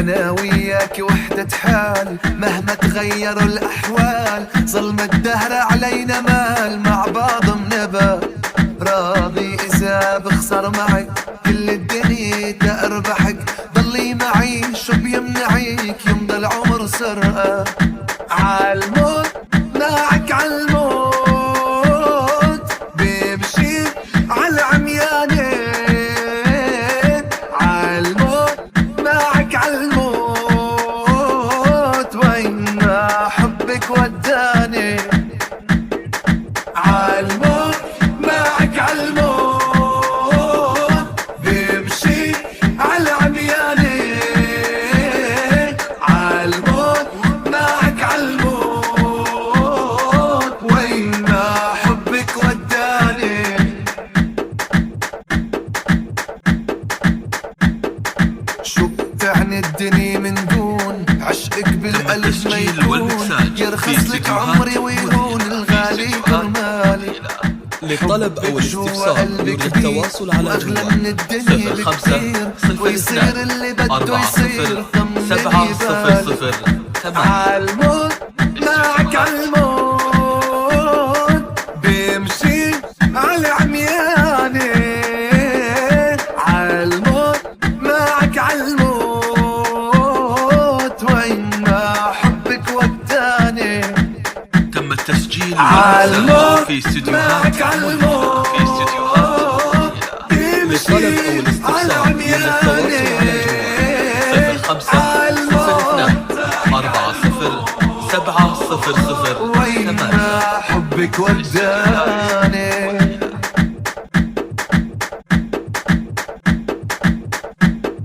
أنا وياك وحدة حال، مهما تغيروا الأحوال ظلم الدهر علينا مال، مع بعض منبال. راضي إذا بخسر معك كل الدنيا تأربحك، ضلي معي شو بيمنعيك يمضي العمر سرقة. عالموت معك عالموت بمشي عالعميانة، عالموت معك عالموت وين ما حبك وداني. عالموت معك عالموت بمشي عالعميانة، عالموت معك عالموت وين ما حبك وداني. شو بتعني الدنيا من دون عشقك بالقلب ما يكون، يرخص لك عمري ويهون الغالي كرمالي. للطلب أو الاستفسار يرجى التواصل على جوال 05 ويصير اللي بده يصير 700. عالموت معك عالموت بمشي عالعميانة، عالموت معك عالموت وين ما حبك وداني. تم التسجيل عالموت في استديوهات عالموت للطلب أو الاستفسار يرجى التواصل على جوال 05 وين ما حبك وداني.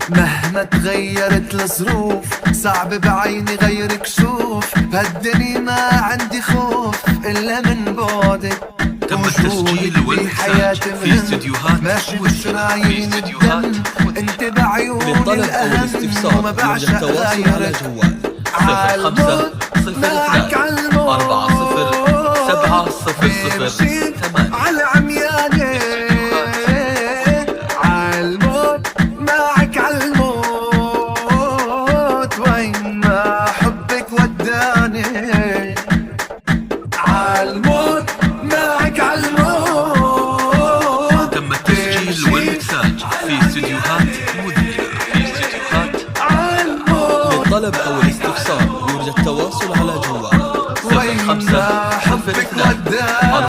مهما تغيرت الظروف صعب بعيني غيرك شوف، بهالدنيا ما عندي خوف إلا من بعدك. تم التسجيل والمكساج في استديوهات ماشي بشرايين الدم، انت بعيون للطلب أو الأهم الاستفسار وما يرجى بعشق التواصل على غيرك. جوال 05 عالعميانة، عالموت معك عالموت وين ما حبك وداني. عالموت معك عالموت. تم التسجيل والمكساج في استديوهات مذهلة للطلب أو الاستفسار يرجى التواصل على جوال